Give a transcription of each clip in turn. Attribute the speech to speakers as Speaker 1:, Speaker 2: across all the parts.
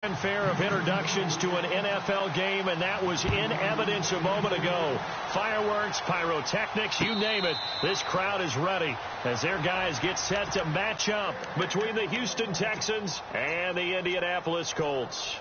Speaker 1: Fair of introductions to an NFL game, and that was in evidence a moment ago. Fireworks, pyrotechnics, you name it. This crowd is ready as their guys get set to match up between the Houston Texans and the Indianapolis Colts.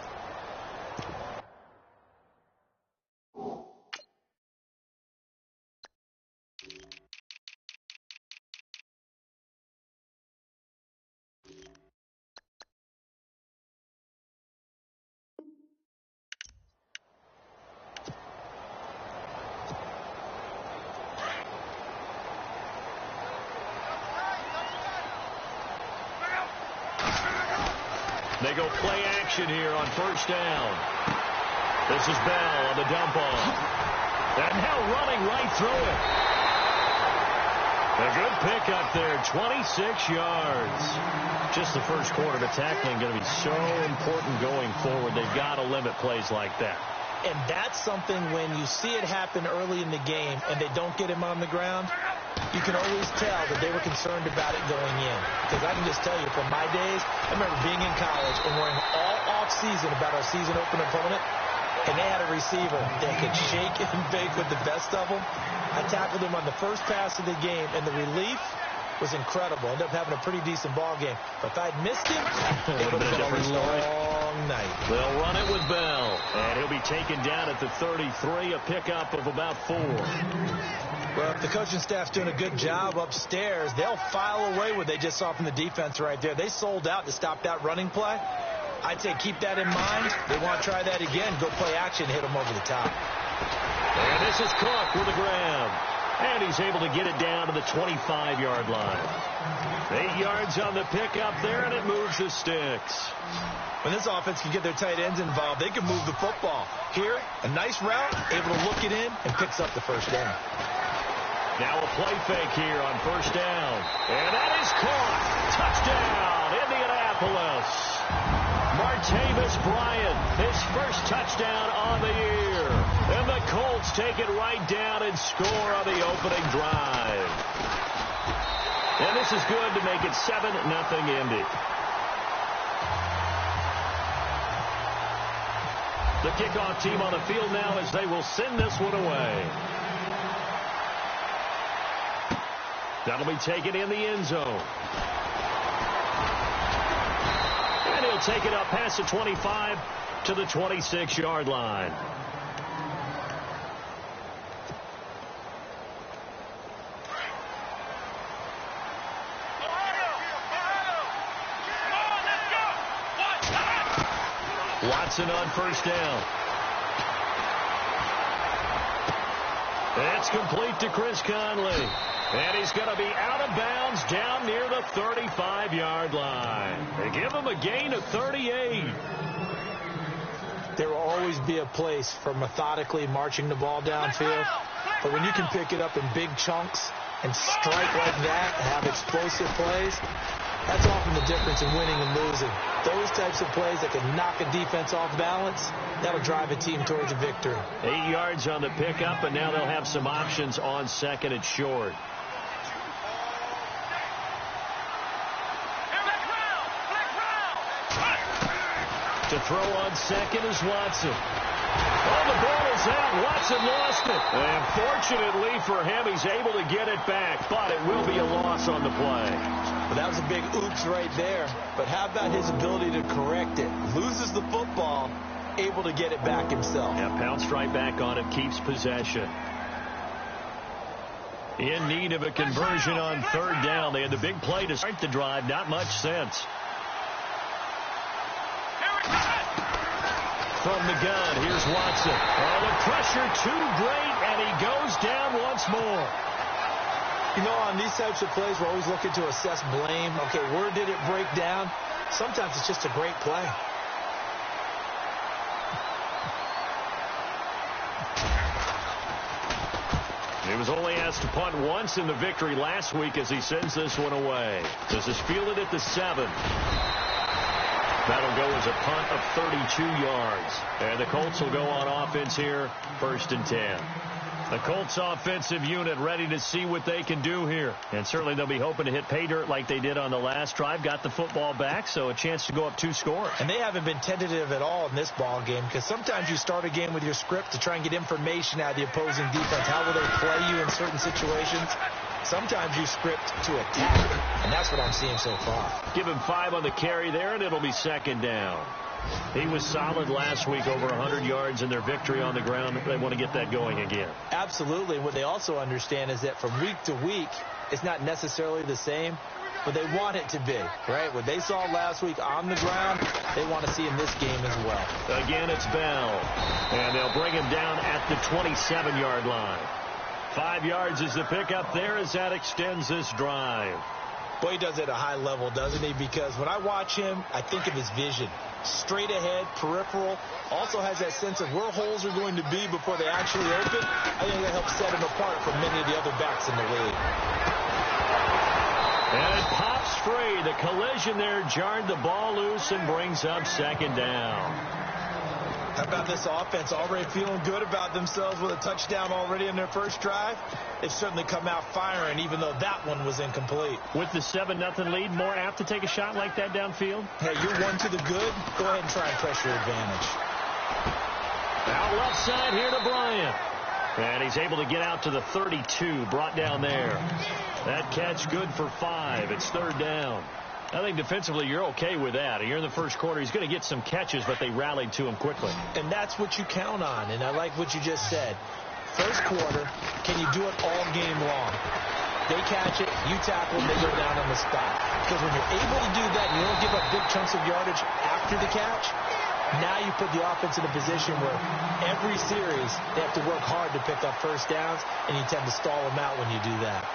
Speaker 1: They go play action here on first down. This is Bell on the dump off. And now running right through it. A good pickup there, 26 yards. Just the first quarter, but tackling going to be so important going forward. They've got to limit plays like that.
Speaker 2: And that's something when you see it happen early in the game and they don't get him on the ground, you can always tell that they were concerned about it going in. Because I can just tell you, from my days, I remember being in college and worrying all off-season about our season-opener opponent, and they had a receiver that could shake and bake with the best of them. I tackled him on the first pass of the game, and the relief was incredible. Ended up having a pretty decent ball game. But if I'd missed him, it would have been a long night.
Speaker 1: They'll run it with Bell, and he'll be taken down at the 33, a pickup of about 4.
Speaker 2: Well, if the coaching staff's doing a good job upstairs, they'll file away what they just saw from the defense right there. They sold out to stop that running play. I'd say keep that in mind. They want to try that again. Go play action, hit them over the top.
Speaker 1: And this is Cook with a grab. And he's able to get it down to the 25-yard line. 8 yards on the pickup there, and it moves the sticks.
Speaker 2: When this offense can get their tight ends involved, they can move the football. Here, a nice route, able to look it in, and picks up the first down.
Speaker 1: Now a play fake here on first down. And that is caught. Touchdown, Indianapolis. Martavis Bryant, his first touchdown on the year. And the Colts take it right down and score on the opening drive. And this is good to make it 7-0 Indy. The kickoff team on the field now as they will send this one away. That'll be taken in the end zone. And he'll take it up past the 25 to the 26-yard line. Watson on first down. It's complete to Chris Conley. And he's going to be out of bounds down near the 35-yard line. They give him a gain of 38.
Speaker 2: There will always be a place for methodically marching the ball downfield. But when you can pick it up in big chunks and strike like that and have explosive plays, that's often the difference in winning and losing. Those types of plays that can knock a defense off balance, that'll drive a team towards a victory.
Speaker 1: 8 yards on the pickup, and now they'll have some options on second and short. To throw on second is Watson. Oh, the ball is out. Watson lost it. And fortunately for him, he's able to get it back, but it will be a loss on the play.
Speaker 2: Well, that was a big oops right there. But how about his ability to correct it? Loses the football, able to get it back himself.
Speaker 1: Yeah, pounced right back on it, keeps possession. In need of a conversion on third down. They had the big play to start the drive. Not much sense. From the gun, here's Watson. Oh, the pressure too great, and he goes down once more.
Speaker 2: You know, on these types of plays, we're always looking to assess blame. Okay, where did it break down? Sometimes it's just a great play.
Speaker 1: He was only asked to punt once in the victory last week as he sends this one away. This is fielded at the 7. That'll go as a punt of 32 yards. And the Colts will go on offense here, 1st and 10. The Colts offensive unit ready to see what they can do here. And certainly they'll be hoping to hit pay dirt like they did on the last drive. Got the football back, so a chance to go up 2 scores.
Speaker 2: And they haven't been tentative at all in this ball game, because sometimes you start a game with your script to try and get information out of the opposing defense. How will they play you in certain situations? Sometimes you script to attack, and that's what I'm seeing so far.
Speaker 1: Give him 5 on the carry there, and it'll be 2nd down. He was solid last week, over 100 yards in their victory on the ground. They want to get that going again.
Speaker 2: Absolutely. And what they also understand is that from week to week, it's not necessarily the same, but they want it to be, right? What they saw last week on the ground, they want to see in this game as well.
Speaker 1: Again, it's Bell, and they'll bring him down at the 27-yard line. 5 yards is the pickup there as that extends this drive.
Speaker 2: Boy, he does it at a high level, doesn't he? Because when I watch him, I think of his vision. Straight ahead, peripheral, also has that sense of where holes are going to be before they actually open. I think that helps set him apart from many of the other backs in the league.
Speaker 1: And it pops free. The collision there jarred the ball loose and brings up 2nd down.
Speaker 2: How about this offense? Already feeling good about themselves with a touchdown already in their first drive. They've certainly come out firing, even though that one was incomplete.
Speaker 1: With the 7-0 lead, more apt to take a shot like that downfield?
Speaker 2: Hey, you're 1 to the good. Go ahead and try and press your advantage.
Speaker 1: Out left side here to Bryant. And he's able to get out to the 32, brought down there. That catch good for 5. It's 3rd down. I think defensively you're okay with that. You're in the first quarter. He's going to get some catches, but they rallied to him quickly.
Speaker 2: And that's what you count on, and I like what you just said. First quarter, can you do it all game long? They catch it, you tackle, they go down on the spot. Because when you're able to do that, you don't give up big chunks of yardage after the catch. Now you put the offense in a position where every series they have to work hard to pick up first downs, and you tend to stall them out when you do that.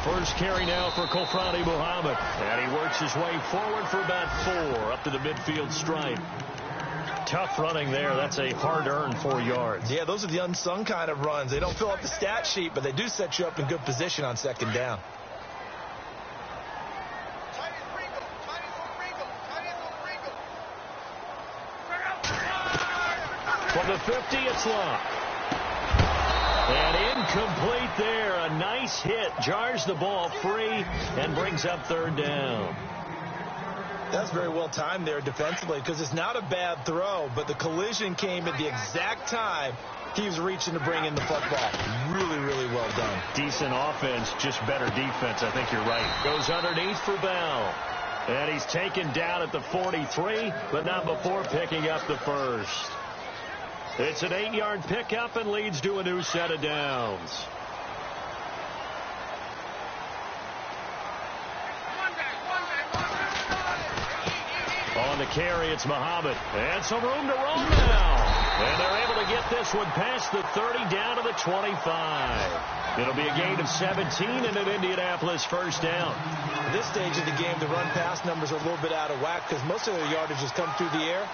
Speaker 1: First carry now for Kofrani Muhammad. And he works his way forward for about 4 up to the midfield stripe. Tough running there. That's a hard-earned 4 yards.
Speaker 2: Yeah, those are the unsung kind of runs. They don't fill up the stat sheet, but they do set you up in good position on 2nd down.
Speaker 1: From the 50, it's Locke. And incomplete there. A nice hit. Jars the ball free and brings up 3rd down.
Speaker 2: That's very well timed there defensively, because it's not a bad throw, but the collision came at the exact time he was reaching to bring in the football. Really, really well done.
Speaker 1: Decent offense, just better defense. I think you're right. Goes underneath for Bell. And he's taken down at the 43, but not before picking up the first. It's an 8-yard pickup and leads to a new set of downs. On the carry, it's Muhammad. And some room to roam now. And they're able to get this one past the 30 down to the 25. It'll be a gain of 17 and an Indianapolis first down.
Speaker 2: At this stage of the game, the run-pass numbers are a little bit out of whack because most of their yardage has come through the air.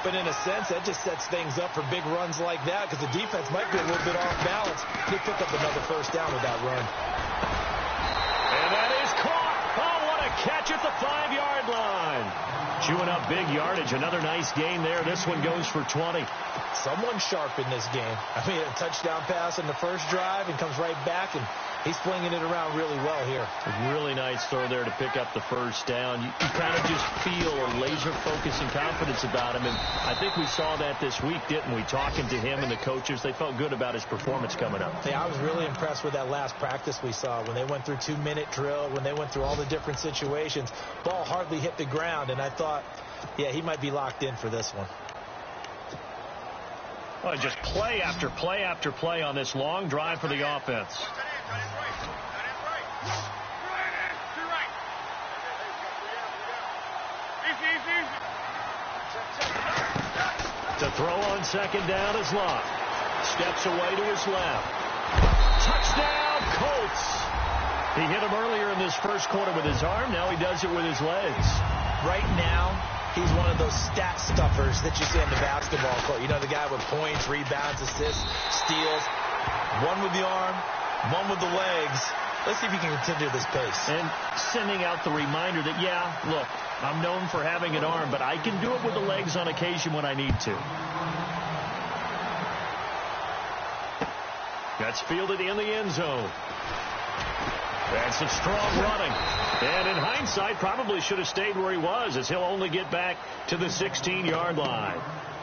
Speaker 2: But in a sense, that just sets things up for big runs like that because the defense might be a little bit off balance. They pick up another first down with that run.
Speaker 1: And that is caught. Oh, what a catch at the 5-yard line. Chewing up big yardage. Another nice gain there. This one goes for 20.
Speaker 2: Someone sharp in this game. I mean, a touchdown pass in the first drive and comes right back, and he's flinging it around really well here.
Speaker 1: A really nice throw there to pick up the first down. You kind of just feel a laser focus and confidence about him, and I think we saw that this week, didn't we? Talking to him and the coaches, they felt good about his performance coming up.
Speaker 2: Yeah, I was really impressed with that last practice we saw when they went through 2-minute drill, when they went through all the different situations. Ball hardly hit the ground, and I thought, yeah, he might be locked in for this one.
Speaker 1: Well, just play after play after play on this long drive for the offense. To throw on second down is Locke. Steps away to his left. Touchdown, Colts. He hit him earlier in this first quarter with his arm. Now he does it with his legs.
Speaker 2: Right now, he's one of those stat stuffers that you see on the basketball court. You know, the guy with points, rebounds, assists, steals. One with the arm, one with the legs. Let's see if he can continue this pace.
Speaker 1: And sending out the reminder that, yeah, look, I'm known for having an arm, but I can do it with the legs on occasion when I need to. That's fielded in the end zone. That's a strong running. And in hindsight, probably should have stayed where he was, as he'll only get back to the 16-yard line.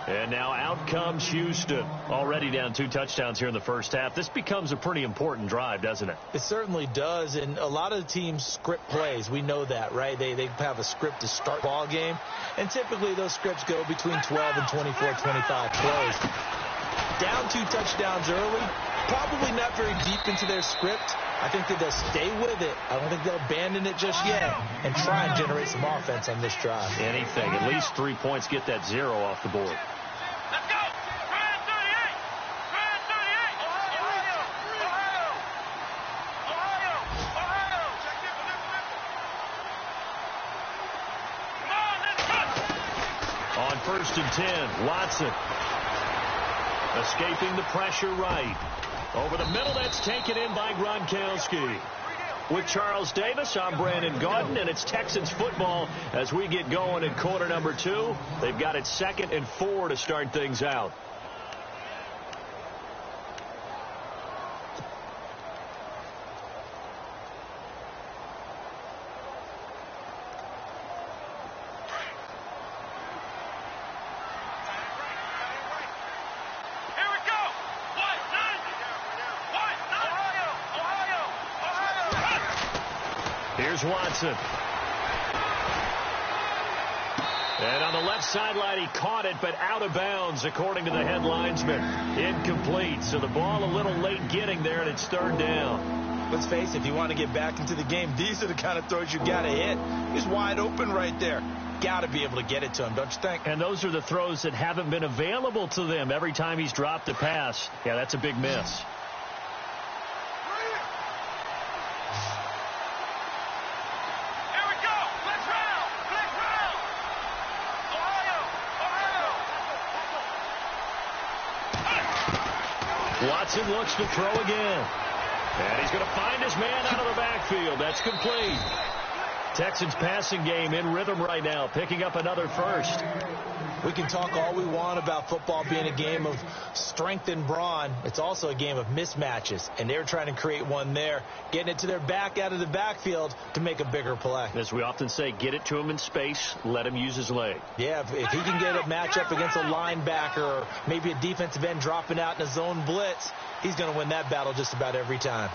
Speaker 1: And now out comes Houston. Already down 2 touchdowns here in the first half. This becomes a pretty important drive, doesn't it?
Speaker 2: It certainly does. And a lot of the teams script plays. We know that, right? They have a script to start ball game. And typically those scripts go between 12 and 24, 25 plays. Down 2 touchdowns early. Probably not very deep into their script. I think that they'll stay with it. I don't think they'll abandon it just yet and try and generate some offense on this drive.
Speaker 1: Anything. At least 3 points. Get that 0 off the board.
Speaker 3: Let's go. Try 38. Try 38. Ohio. Check it. Come on, let's go.
Speaker 1: On 1st and 10, Watson. Escaping the pressure right. Over the middle, that's taken in by Gronkowski. With Charles Davis, I'm Brandon Gaudin, and it's Texans football as we get going in quarter number 2. They've got it 2nd and 4 to start things out. Here's Watson. And on the left sideline, he caught it, but out of bounds, according to the head linesman. Incomplete. So the ball a little late getting there, and it's 3rd down.
Speaker 2: Let's face it, if you want to get back into the game, these are the kind of throws you got to hit. He's wide open right there. Got to be able to get it to him, don't you think?
Speaker 1: And those are the throws that haven't been available to them every time he's dropped a pass. Yeah, that's a big miss. Watson looks to throw again. And he's going to find his man out of the backfield. That's complete. Texans passing game in rhythm right now, picking up another first.
Speaker 2: We can talk all we want about football being a game of strength and brawn. It's also a game of mismatches, and they're trying to create one there, getting it to their back out of the backfield to make a bigger play.
Speaker 1: As we often say, get it to him in space, let him use his leg.
Speaker 2: Yeah, if he can get a matchup against a linebacker or maybe a defensive end dropping out in a zone blitz, he's going to win that battle just about every time.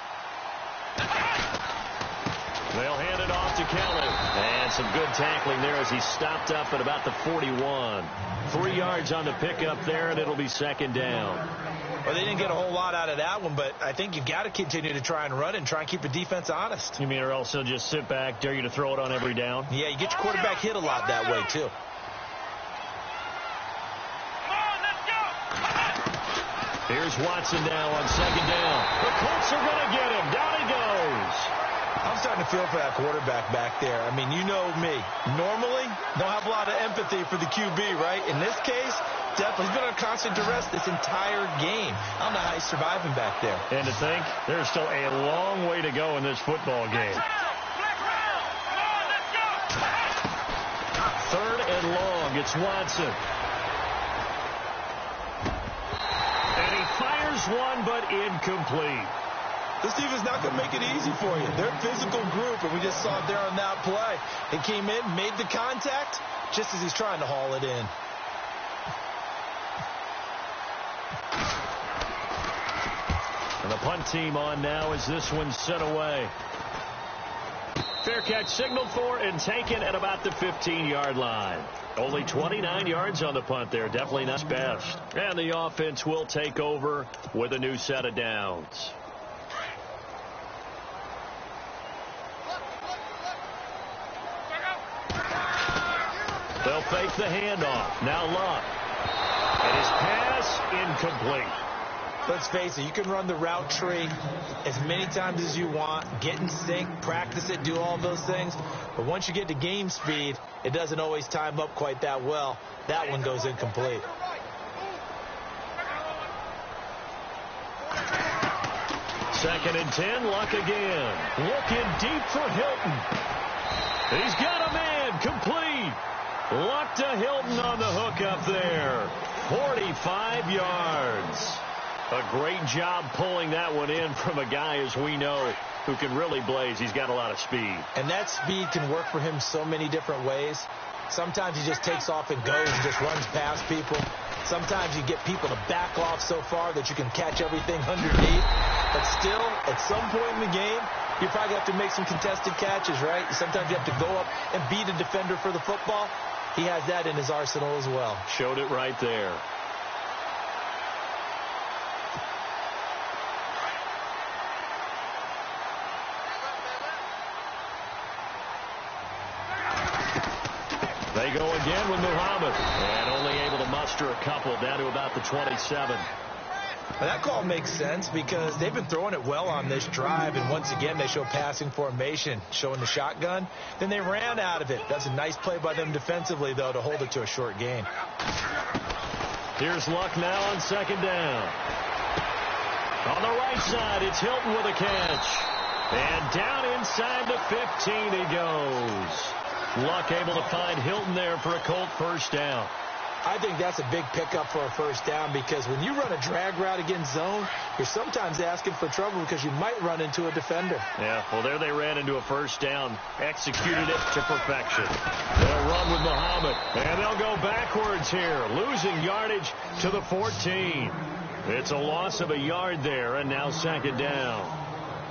Speaker 1: They'll hand it off to Kelly. And some good tackling there as he stopped up at about the 41. 3 yards on the pickup there, and it'll be 2nd down.
Speaker 2: Well, they didn't get a whole lot out of that one, but I think you've got to continue to try and run and try and keep the defense honest.
Speaker 1: You mean or else he'll just sit back, dare you to throw it on every down?
Speaker 2: Yeah, you get your quarterback hit a lot that way, too.
Speaker 1: Here's Watson now on 2nd down. The Colts are going to get him. Down he goes.
Speaker 2: I'm starting to feel for that quarterback back there. I mean, you know me. Normally, don't have a lot of empathy for the QB, right? In this case, definitely. He's been on constant duress this entire game. I don't know how he's surviving back there.
Speaker 1: And to think, there's still a long way to go in this football game. 3rd and long. It's Watson. And he fires one, but incomplete.
Speaker 2: This team is not going to make it easy for you. They're a physical group, and we just saw it there on that play. They came in, made the contact, just as he's trying to haul it in.
Speaker 1: And the punt team on now as this one's set away. Fair catch signaled for and taken at about the 15-yard line. Only 29 yards on the punt there. Definitely not best. And the offense will take over with a new set of downs. They'll fake the handoff. Now Luck. And his pass incomplete.
Speaker 2: Let's face it, you can run the route tree as many times as you want, get in sync, practice it, do all those things. But once you get to game speed, it doesn't always time up quite that well. That one goes incomplete.
Speaker 1: 2nd and 10, Luck again. Looking deep for Hilton. He's got a man, complete. Luck to Hilton on the hook up there. 45 yards. A great job pulling that one in from a guy, as we know, who can really blaze. He's got a lot of speed.
Speaker 2: And that speed can work for him so many different ways. Sometimes he just takes off and goes and just runs past people. Sometimes you get people to back off so far that you can catch everything underneath. But still, at some point in the game, you probably have to make some contested catches, right? Sometimes you have to go up and beat a defender for the football. He has that in his arsenal as well.
Speaker 1: Showed it right there. They go again with Muhammad, and only able to muster a couple down to about the 27.
Speaker 2: Well, that call makes sense because they've been throwing it well on this drive, and once again they show passing formation, showing the shotgun. Then they ran out of it. That's a nice play by them defensively, though, to hold it to a short gain.
Speaker 1: Here's Luck now on 2nd down. On the right side, it's Hilton with a catch. And down inside the 15 he goes. Luck able to find Hilton there for a Colt first down.
Speaker 2: I think that's a big pickup for a first down because when you run a drag route against zone, you're sometimes asking for trouble because you might run into a defender.
Speaker 1: Yeah, well, there they ran into a first down, executed it to perfection. They'll run with Muhammad, and they'll go backwards here, losing yardage to the 14. It's a loss of a yard there, and now 2nd down.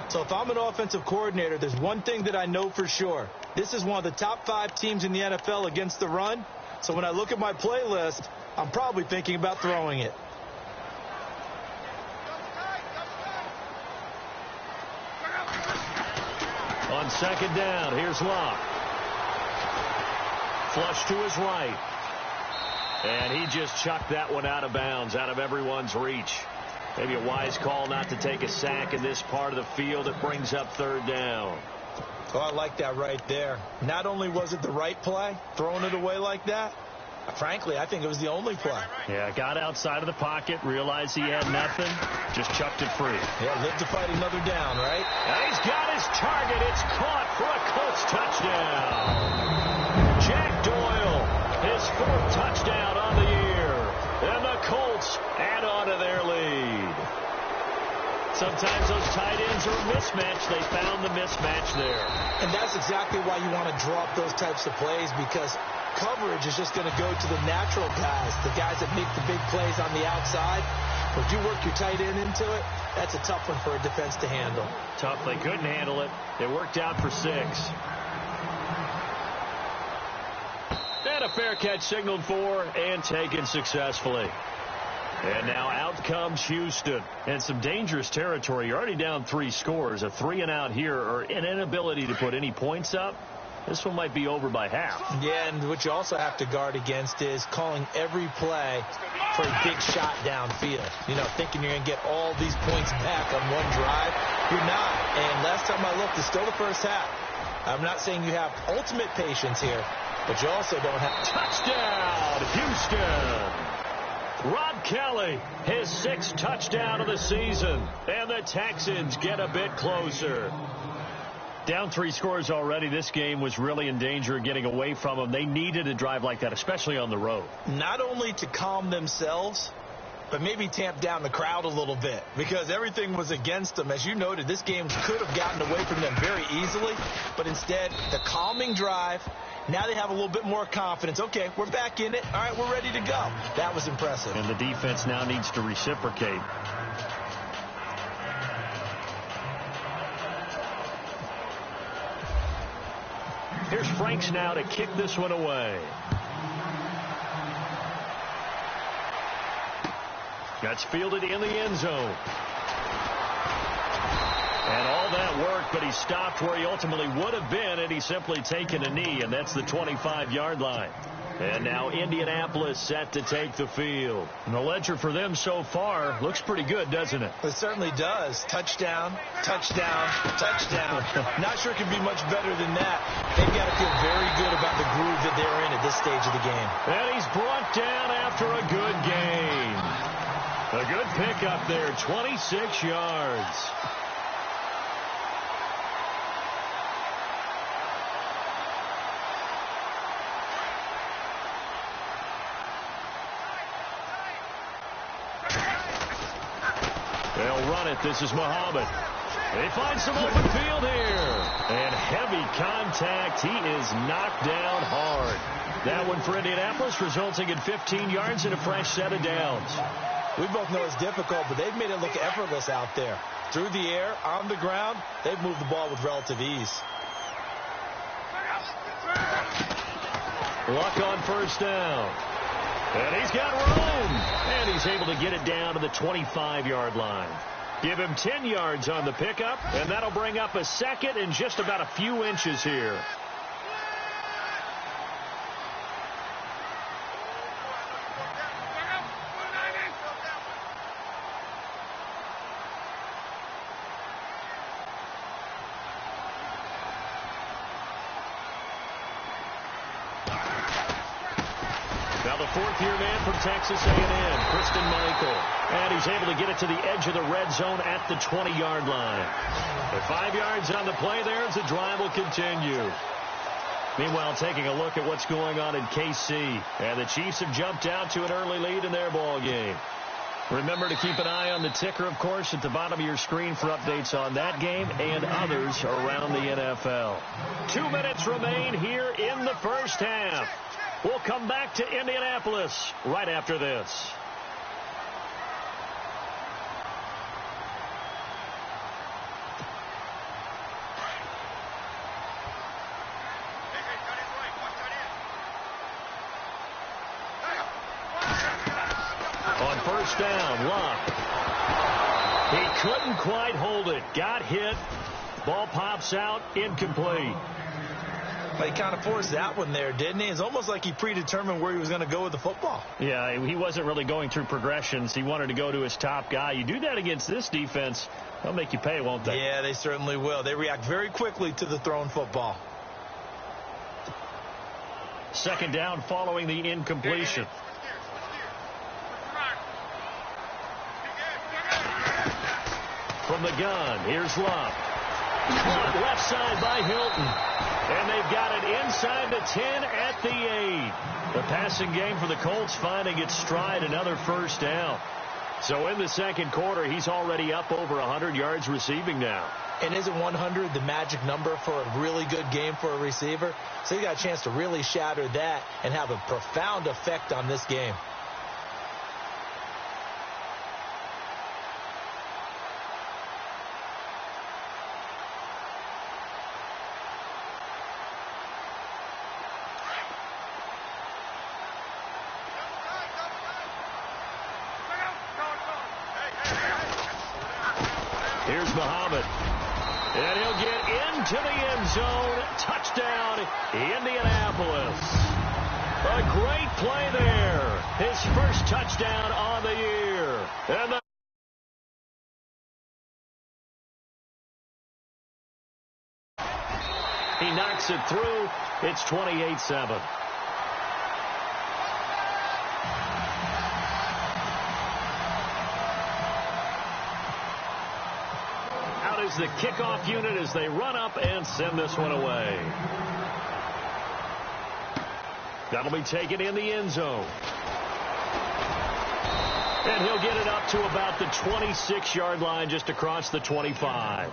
Speaker 2: So if I'm an offensive coordinator, there's one thing that I know for sure. This is one of the top 5 teams in the NFL against the run. So when I look at my playlist, I'm probably thinking about throwing it.
Speaker 1: On 2nd down, here's Luck. Flush to his right. And he just chucked that one out of bounds, out of everyone's reach. Maybe a wise call not to take a sack in this part of the field. It brings up 3rd down.
Speaker 2: Oh, I like that right there. Not only was it the right play, throwing it away like that, frankly, I think it was the only play.
Speaker 1: Yeah, got outside of the pocket, realized he had nothing, just chucked it free.
Speaker 2: Yeah, lived to fight another down, right?
Speaker 1: And he's got his target. It's caught for a Colts touchdown. Jack Doyle, his 4th touchdown on the year. And the Colts add on to their lead. Sometimes those tight ends are mismatched. They found the mismatch there.
Speaker 2: And that's exactly why you want to draw up those types of plays, because coverage is just going to go to the natural guys, the guys that make the big plays on the outside. But if you work your tight end into it, that's a tough one for a defense to handle.
Speaker 1: Tough. They couldn't handle it. It worked out for 6. And a fair catch signaled for and taken successfully. And now out comes Houston. And some dangerous territory. You're already down 3 scores. A 3-and-out here, or an inability to put any points up. This one might be over by half.
Speaker 2: Yeah, and what you also have to guard against is calling every play for a big shot downfield. You know, thinking you're going to get all these points back on one drive. You're not. And last time I looked, it's still the first half. I'm not saying you have ultimate patience here, but you also don't have...
Speaker 1: Touchdown, Houston! Rob Kelly, his 6th touchdown of the season. And the Texans get a bit closer. Down 3 scores already. This game was really in danger of getting away from them. They needed a drive like that, especially on the road.
Speaker 2: Not only to calm themselves, but maybe tamp down the crowd a little bit, because everything was against them. As you noted, this game could have gotten away from them very easily, but instead, the calming drive, now they have a little bit more confidence. Okay, we're back in it. All right, we're ready to go. That was impressive.
Speaker 1: And the defense now needs to reciprocate. Here's Franks now to kick this one away. That's fielded in the end zone. And all that worked, but he stopped where he ultimately would have been, and he's simply taken a knee, and that's the 25-yard line. And now Indianapolis set to take the field. And the ledger for them so far looks pretty good, doesn't it?
Speaker 2: It certainly does. Touchdown, touchdown, touchdown. Not sure it could be much better than that. They've got to feel very good about the groove that they're in at this stage of the game.
Speaker 1: And he's brought down after a good gain. A good pickup there, 26 yards. They'll run it. This is Muhammad. They find some open field here. And heavy contact. He is knocked down hard. That one for Indianapolis, resulting in 15 yards and a fresh set of downs.
Speaker 2: We both know it's difficult, but they've made it look effortless out there. Through the air, on the ground, they've moved the ball with relative ease.
Speaker 1: Luck on first down. And he's got room. And he's able to get it down to the 25-yard line. Give him 10 yards on the pickup, and that'll bring up a second and just about a few inches here. Now the fourth-year man from Texas A&M, Christian Michael. And he's able to get it to the edge of the red zone at the 20-yard line. At 5 yards on the play there as the drive will continue. Meanwhile, taking a look at what's going on in KC. And the Chiefs have jumped out to an early lead in their ball game. Remember to keep an eye on the ticker, of course, at the bottom of your screen for updates on that game and others around the NFL. 2 minutes remain here in the first half. We'll come back to Indianapolis right after this. On first down, Luck. He couldn't quite hold it. Got hit. Ball pops out, incomplete.
Speaker 2: But he kind of forced that one there, didn't he? It's almost like he predetermined where he was going to go with the football.
Speaker 1: Yeah, he wasn't really going through progressions. He wanted to go to his top guy. You do that against this defense, they'll make you pay, won't they?
Speaker 2: Yeah, they certainly will. They react very quickly to the thrown football.
Speaker 1: Second down following the incompletion. From the gun, here's Luck. Caught left side by Hilton. And they've got it inside the 10 at the 8. The passing game for the Colts finding its stride, another first down. So in the second quarter, he's already up over 100 yards receiving now.
Speaker 2: And isn't 100 the magic number for a really good game for a receiver? So he got a chance to really shatter that and have a profound effect on this game.
Speaker 1: Here's Muhammad. And he'll get into the end zone. Touchdown, Indianapolis. A great play there. His first touchdown on the year. And he knocks it through. It's 28-7. Is the kickoff unit as they run up and send this one away. That'll be taken in the end zone. And he'll get it up to about the 26-yard line, just across the 25.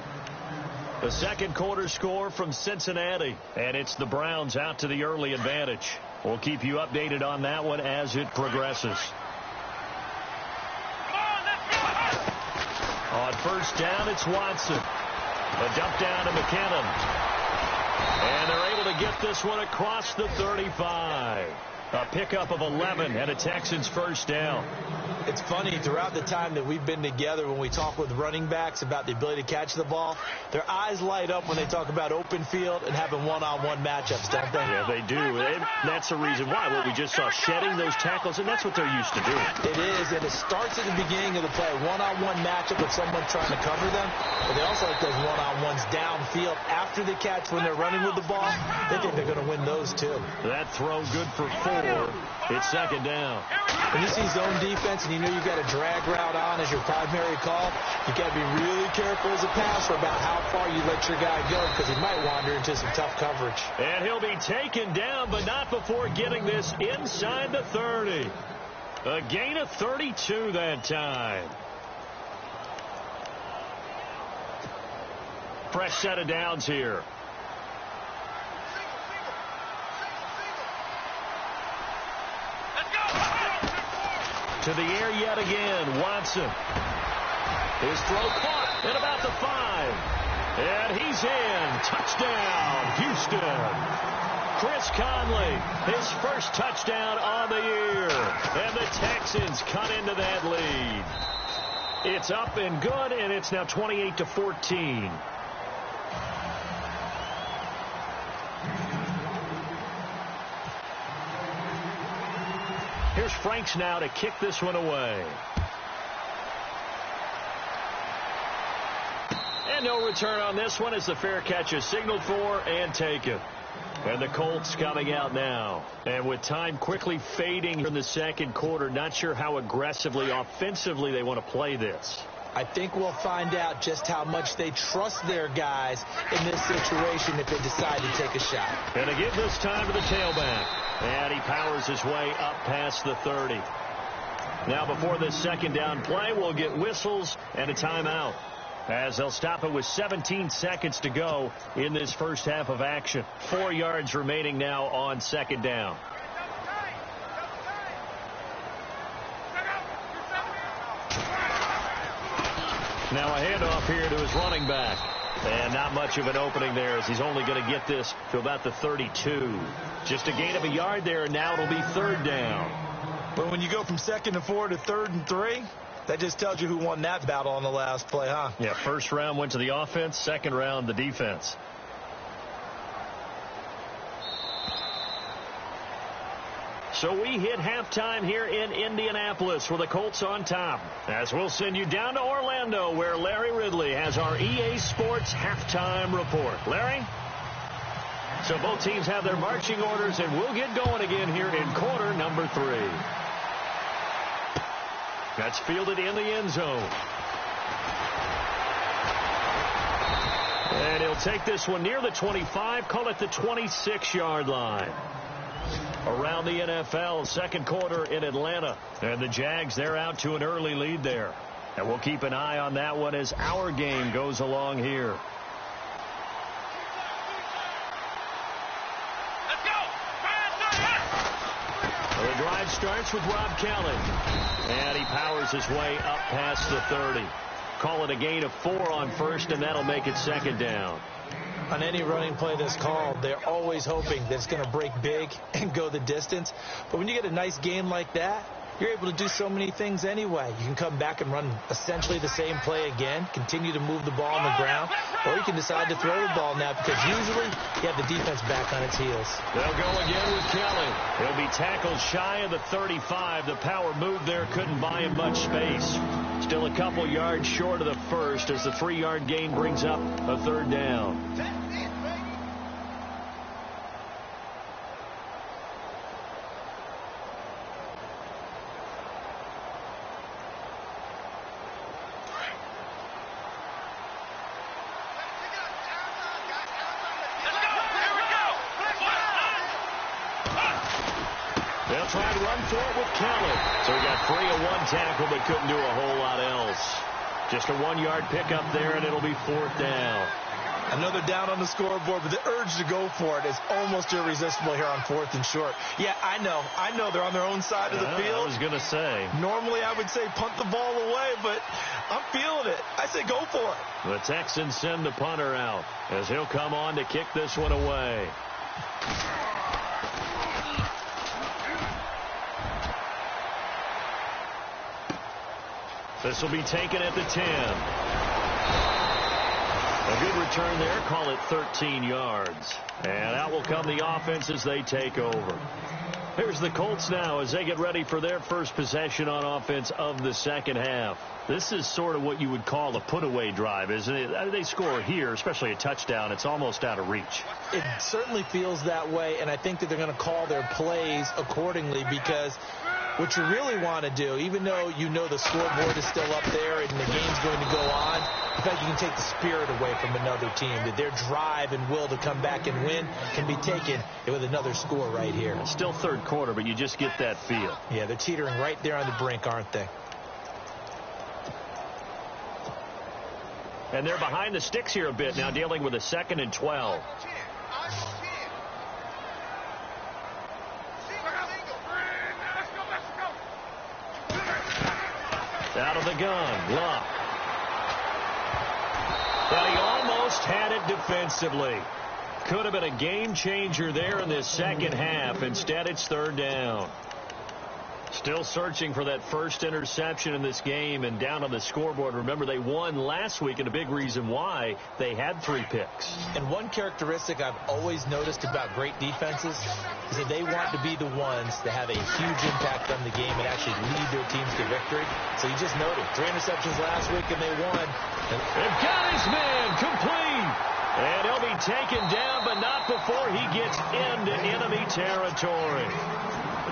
Speaker 1: The second quarter score from Cincinnati, and it's the Browns out to the early advantage. We'll keep you updated on that one as it progresses. On first down, it's Watson. A dump down to McKinnon. And they're able to get this one across the 35. A pickup of 11 and a Texans first down.
Speaker 2: It's funny, throughout the time that we've been together, when we talk with running backs about the ability to catch the ball, their eyes light up when they talk about open field and having one-on-one matchups, don't they?
Speaker 1: Yeah, they do. And that's the reason why. What we just saw, shedding those tackles, and that's what they're used to doing.
Speaker 2: It is, and it starts at the beginning of the play. One-on-one matchup with someone trying to cover them, but they also like those one-on-ones downfield after the catch when they're running with the ball. They think they're going to win those, too.
Speaker 1: That throw good for 4. It's second down.
Speaker 2: When you see zone defense and you know you've got a drag route on as your primary call, you got to be really careful as a passer about how far you let your guy go, because he might wander into some tough coverage.
Speaker 1: And he'll be taken down, but not before getting this inside the 30. A gain of 32 that time. Fresh set of downs here. To the air yet again. Watson. His throw caught at about the 5. And he's in. Touchdown, Houston. Chris Conley, his first touchdown on the year. And the Texans cut into that lead. It's up and good, and it's now 28-14. Here's Franks now to kick this one away. And no return on this one as the fair catch is signaled for and taken. And the Colts coming out now. And with time quickly fading in the second quarter, not sure how aggressively, offensively they want to play this.
Speaker 2: I think we'll find out just how much they trust their guys in this situation if they decide to take a shot.
Speaker 1: And they give this time to the tailback. And he powers his way up past the 30. Now before this second down play, we'll get whistles and a timeout, as they'll stop it with 17 seconds to go in this first half of action. 4 yards remaining now on second down. Now a handoff here to his running back. And not much of an opening there, as he's only going to get this to about the 32. Just a gain of a yard there, and now it'll be third down.
Speaker 2: But when you go from 2nd and 4 to 3rd and 3, that just tells you who won that battle on the last play, huh?
Speaker 1: Yeah, first round went to the offense, second round the defense. So we hit halftime here in Indianapolis with the Colts on top, as we'll send you down to Orlando, where Larry Ridley has our EA Sports halftime report. Larry? So both teams have their marching orders, and we'll get going again here in quarter number 3. That's fielded in the end zone. And he'll take this one near the 25, call it the 26-yard line. Around the NFL, second quarter in Atlanta. And the Jags, they're out to an early lead there. And we'll keep an eye on that one as our game goes along here.
Speaker 3: Let's go!
Speaker 1: Well, the drive starts with Rob Kelly. And he powers his way up past the 30. Call it a gain of 4 on first, and that'll make it second down.
Speaker 2: On any running play that's called, they're always hoping that it's going to break big and go the distance. But when you get a nice gain like that, you're able to do so many things anyway. You can come back and run essentially the same play again, continue to move the ball on the ground, or you can decide to throw the ball now because usually you have the defense back on its heels.
Speaker 1: They'll go again with Kelly. He'll be tackled shy of the 35. The power move there couldn't buy him much space. Still a couple yards short of the first as the 3-yard gain brings up a third down. They'll try to run for it with Kelly. So he got free of 1 tackle but couldn't do a whole lot else. Just a 1-yard pickup there, and it'll be fourth down.
Speaker 2: Another down on the scoreboard, but the urge to go for it is almost irresistible here on 4th and short. Yeah, I know they're on their own side of the field.
Speaker 1: I was going to say.
Speaker 2: Normally I would say punt the ball away, but I'm feeling it. I say go for it.
Speaker 1: The Texans send the punter out as he'll come on to kick this one away. This will be taken at the 10. A good return there. Call it 13 yards. And out will come the offense as they take over. Here's the Colts now as they get ready for their first possession on offense of the second half. This is sort of what you would call a put-away drive, isn't it? They score here, especially a touchdown. It's almost out of reach.
Speaker 2: It certainly feels that way, and I think that they're going to call their plays accordingly because what you really want to do, even though you know the scoreboard is still up there and the game's going to go on, in fact, you can take the spirit away from another team. That their drive and will to come back and win can be taken with another score right here.
Speaker 1: It's still third quarter, but you just get that feel.
Speaker 2: Yeah, they're teetering right there on the brink, aren't they?
Speaker 1: And they're behind the sticks here a bit now, dealing with a 2nd and 12. Out of the gun, Luck. But he almost had it defensively. Could have been a game changer there in this second half. Instead, it's 3rd down. Still searching for that first interception in this game and down on the scoreboard. Remember, they won last week, and a big reason why they had 3 picks.
Speaker 2: And one characteristic I've always noticed about great defenses is that they want to be the ones that have a huge impact on the game and actually lead their teams to victory. So you just noted 3 interceptions last week, and they won.
Speaker 1: They've got his man complete. And he'll be taken down, but not before he gets into enemy territory.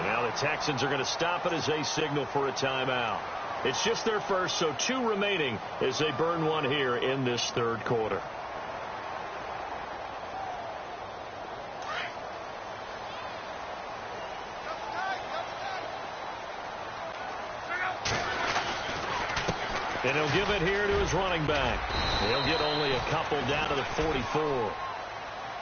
Speaker 1: Now the Texans are going to stop it as they signal for a timeout. It's just their first, so 2 remaining as they burn one here in this 3rd quarter. And he'll give it here to his running back. He'll get only a couple down to the 44.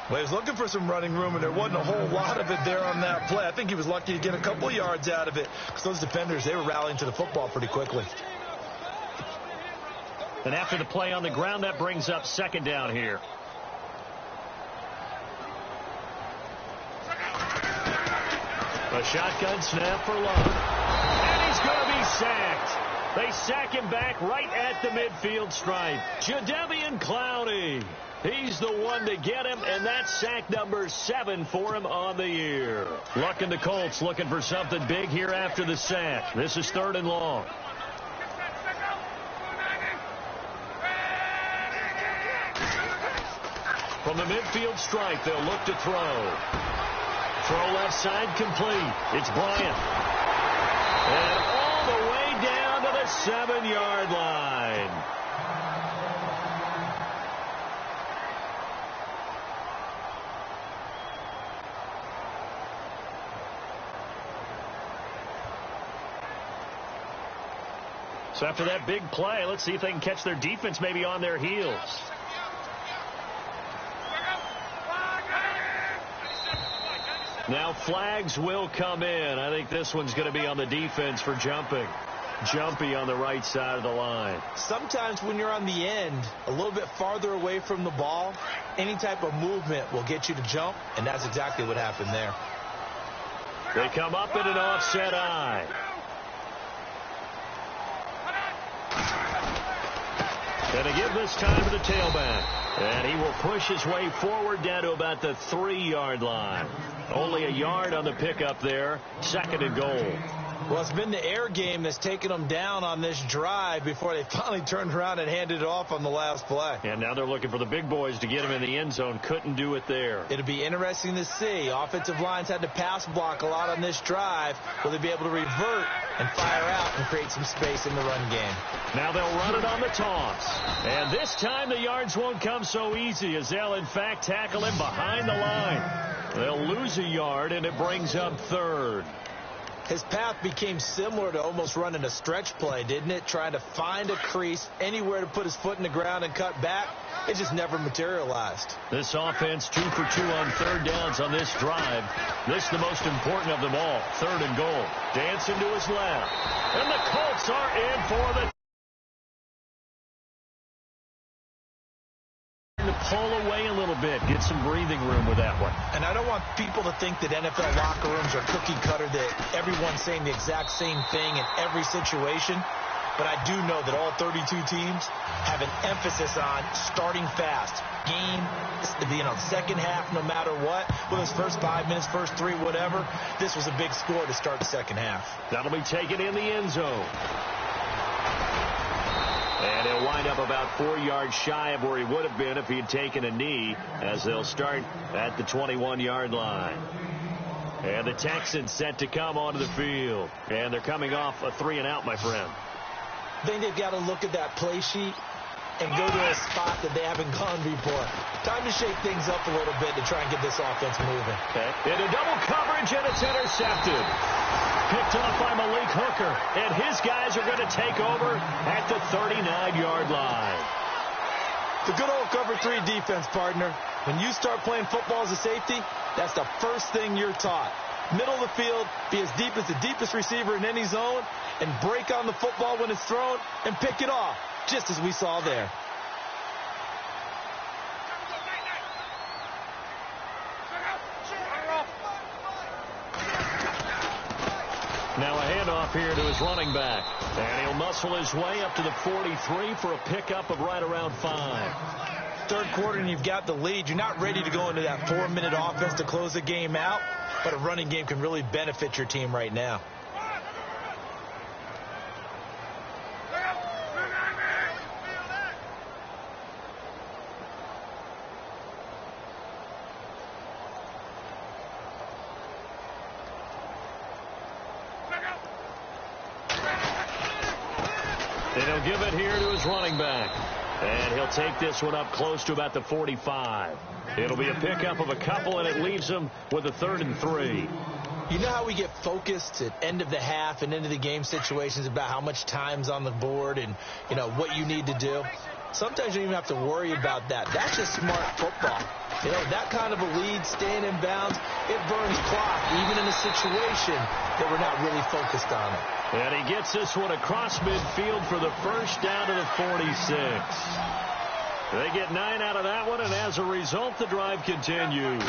Speaker 2: Well, he was looking for some running room, and there wasn't a whole lot of it there on that play. I think he was lucky to get a couple yards out of it because those defenders, they were rallying to the football pretty quickly.
Speaker 1: And after the play on the ground, that brings up 2nd down here. A shotgun snap for Love. And he's going to be sacked. They sack him back right at the midfield stripe. Jadeveon Clowney. He's the one to get him, and that's sack number 7 for him on the year. Luck and the Colts looking for something big here after the sack. This is 3rd and long. From the midfield stripe, they'll look to throw. Throw left side complete. It's Bryant. And all the way down to the 7-yard line. So after that big play, let's see if they can catch their defense maybe on their heels. Now flags will come in. I think this one's going to be on the defense for jumping. Jumpy on the right side of the line.
Speaker 2: Sometimes when you're on the end, a little bit farther away from the ball, any type of movement will get you to jump, and that's exactly what happened there.
Speaker 1: They come up in an offset eye. And to give this time to the tailback. And he will push his way forward down to about the 3-yard line. Only a yard on the pickup there. 2nd and goal.
Speaker 2: Well, it's been the air game that's taken them down on this drive before they finally turned around and handed it off on the last play.
Speaker 1: And now they're looking for the big boys to get him in the end zone. Couldn't do it there.
Speaker 2: It'll be interesting to see. Offensive lines had to pass block a lot on this drive. Will they be able to revert and fire out and create some space in the run game?
Speaker 1: Now they'll run it on the toss. And this time the yards won't come so easy as they'll, in fact, tackle him behind the line. They'll lose a yard, and it brings up 3rd.
Speaker 2: His path became similar to almost running a stretch play, didn't it? Trying to find a crease, anywhere to put his foot in the ground and cut back. It just never materialized.
Speaker 1: This offense 2 for 2 on 3rd downs on this drive. This is the most important of them all. 3rd and goal. Dancing to his left. And the Colts are in for the to pull away a little bit, get some breathing room with that one.
Speaker 2: And I don't want people to think that NFL locker rooms are cookie cutter, that everyone's saying the exact same thing in every situation. But I do know that all 32 teams have an emphasis on starting fast. Game, second half, no matter what. Whether it's first 5 minutes, first 3, whatever. This was a big score to start the second half.
Speaker 1: That'll be taken in the end zone. And he'll wind up about 4 yards shy of where he would have been if he had taken a knee, as they'll start at the 21-yard line. And the Texans set to come onto the field. And they're coming off a 3-and-out, my friend.
Speaker 2: I think they've got to look at that play sheet and go to a spot that they haven't gone before. Time to shake things up a little bit to try and get this offense moving.
Speaker 1: Okay. Into double coverage, and it's intercepted. Picked off by Malik Hooker, and his guys are going to take over at the 39-yard line.
Speaker 2: The good old cover 3 defense, partner. When you start playing football as a safety, that's the first thing you're taught. Middle of the field, be as deep as the deepest receiver in any zone, and break on the football when it's thrown and pick it off, just as we saw there.
Speaker 1: Now a handoff here to his running back. And he'll muscle his way up to the 43 for a pickup of right around 5.
Speaker 2: Third quarter and you've got the lead. You're not ready to go into that 4-minute offense to close the game out, but a running game can really benefit your team right now.
Speaker 1: And he'll give it here to his running back. And he'll take this one up close to about the 45. It'll be a pickup of a couple, and it leaves him with a 3rd and 3.
Speaker 2: You know how we get focused at end of the half and into the game situations about how much time's on the board and, you know, what you need to do? Sometimes you don't even have to worry about that. That's just smart football. You know, that kind of a lead, staying in bounds, it burns clock, even in a situation that we're not really focused on it.
Speaker 1: And he gets this one across midfield for the first down to the 46. They get 9 out of that one, and as a result, the drive continues.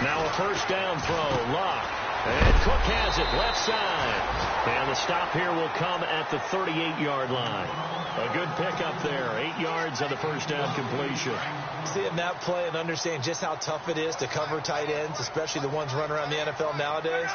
Speaker 1: Now a first down throw, Locke. And Cook has it, left side. And the stop here will come at the 38-yard line. A good pickup there, 8 yards on the first down completion.
Speaker 2: Seeing that play and understanding just how tough it is to cover tight ends, especially the ones running around the NFL nowadays,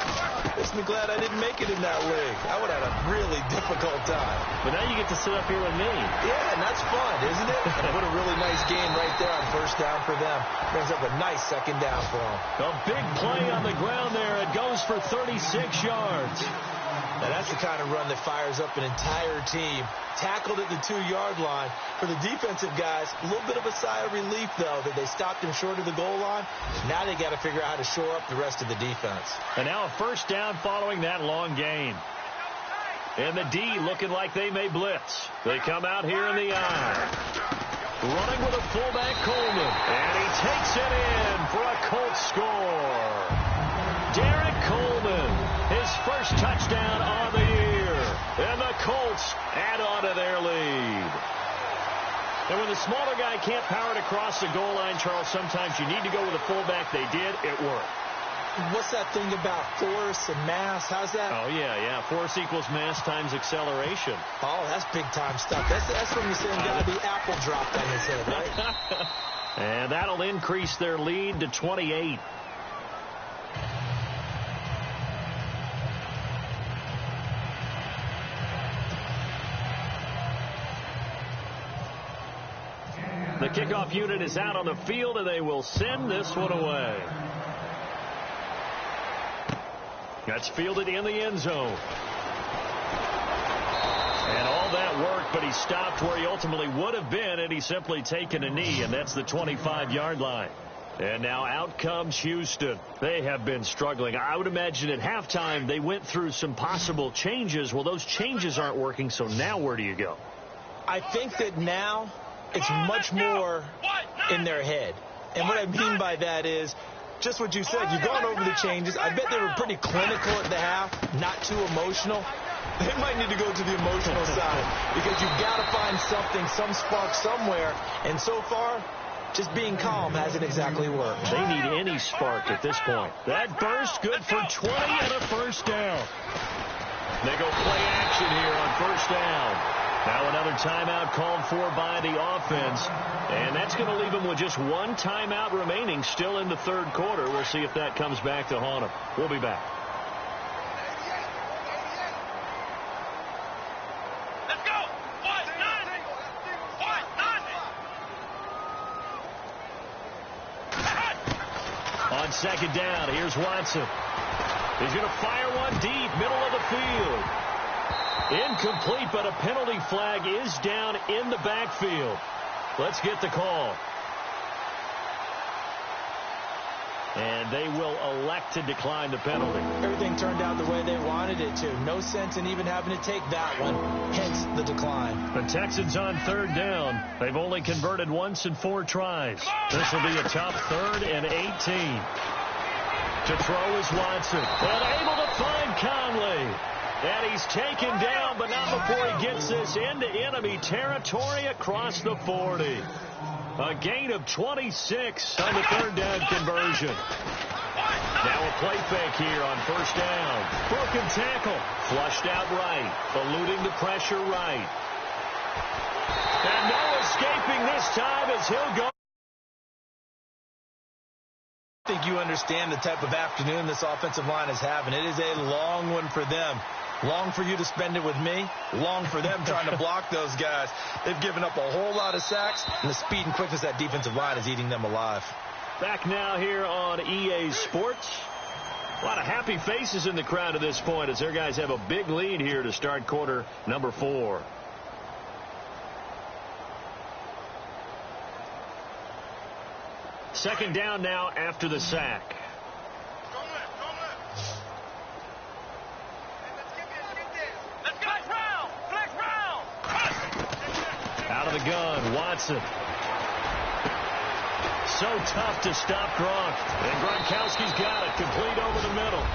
Speaker 2: makes me glad I didn't make it in that league. I would have had a really difficult time.
Speaker 1: But now you get to sit up here with me.
Speaker 2: Yeah, and that's fun, isn't it? And what a really nice game right there on first down for them. Brings up a nice second down for them.
Speaker 1: A big play on the ground there. It goes for 36 yards.
Speaker 2: Now that's the kind of run that fires up an entire team. Tackled at the 2-yard line. For the defensive guys, a little bit of a sigh of relief, though, that they stopped him short of the goal line. Now they got to figure out how to shore up the rest of the defense.
Speaker 1: And now a first down following that long gain. And the D looking like they may blitz. They come out here in the I. Running with a fullback, Coleman. And he takes it in for a Colts score. Derek Coleman, his first touchdown on the year. And the Colts add on to their lead. And when the smaller guy can't power it across the goal line, Charles, sometimes you need to go with a fullback. They did. It worked.
Speaker 2: What's that thing about force and mass? How's that?
Speaker 1: Oh, yeah. Force equals mass times acceleration.
Speaker 2: Oh, that's big-time stuff. That's when you say got to be apple dropped on his head, right?
Speaker 1: And that'll increase their lead to 28. The kickoff unit is out on the field, and they will send this one away. That's fielded in the end zone. And all that work, but he stopped where he ultimately would have been, and he's simply taken a knee, and that's the 25-yard line. And now out comes Houston. They have been struggling. I would imagine at halftime they went through some possible changes. Well, those changes aren't working, so now where do you go?
Speaker 2: I think that now it's much more in their head. And what I mean by that is just what you said. You've gone over the changes. I bet they were pretty clinical at the half, not too emotional. They might need to go to the emotional side because you've got to find something, some spark somewhere. And so far, just being calm hasn't exactly worked.
Speaker 1: They need any spark at this point. That burst good for 20 and a first down. They go play action here on first down. Now another timeout called for by the offense. And that's going to leave them with just one timeout remaining still in the third quarter. We'll see if that comes back to haunt them. We'll be back.
Speaker 3: Let's go.
Speaker 1: On second down, here's Watson. He's going to fire one deep, middle of the field. Incomplete, but a penalty flag is down in the backfield. Let's get the call. And they will elect to decline the penalty.
Speaker 2: Everything turned out the way they wanted it to. No sense in even having to take that one, hence the decline.
Speaker 1: The Texans on third down. They've only converted once in 4 tries. This will be a tough 3rd and 18. To throw is Watson. And able to find Conley. And he's taken down, but not before he gets this into enemy territory across the 40. A gain of 26 on the 3rd down conversion. Now a play fake here on 1st down. Broken tackle. Flushed out right. Eluding the pressure right. And no escaping this time as he'll go.
Speaker 2: I think you understand the type of afternoon this offensive line is having. It is a long one for them. Long for you to spend it with me. Long for them trying to block those guys. They've given up a whole lot of sacks, and the speed and quickness of that defensive line is eating them alive.
Speaker 1: Back now here on EA Sports. A lot of happy faces in the crowd at this point as their guys have a big lead here to start quarter number 4. Second down now after the sack. Out of the gun, Watson. So tough to stop Gronk. And Gronkowski's got it. Complete over the middle.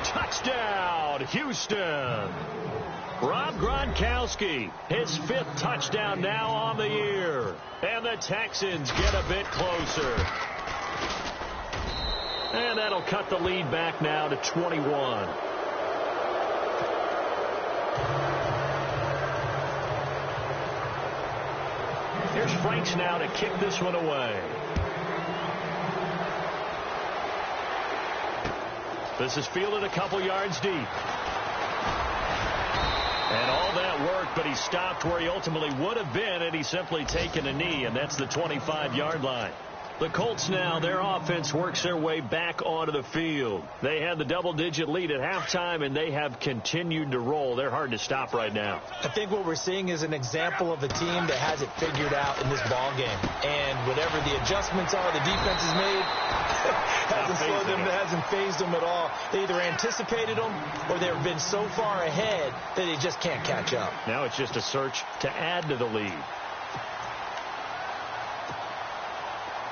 Speaker 1: Touchdown, Houston. Rob Gronkowski, his 5th touchdown now on the year. And the Texans get a bit closer. And that'll cut the lead back now to 21. Here's Franks now to kick this one away. This is fielded a couple yards deep. And all that worked, but he stopped where he ultimately would have been had he simply taken a knee, and that's the 25-yard line. The Colts now, their offense works their way back onto the field. They had the double-digit lead at halftime, and they have continued to roll. They're hard to stop right now.
Speaker 2: I think what we're seeing is an example of a team that has it figured out in this ball game. And whatever the adjustments are the defense has made, hasn't phased them at all. They either anticipated them or they've been so far ahead that they just can't catch up.
Speaker 1: Now it's just a search to add to the lead.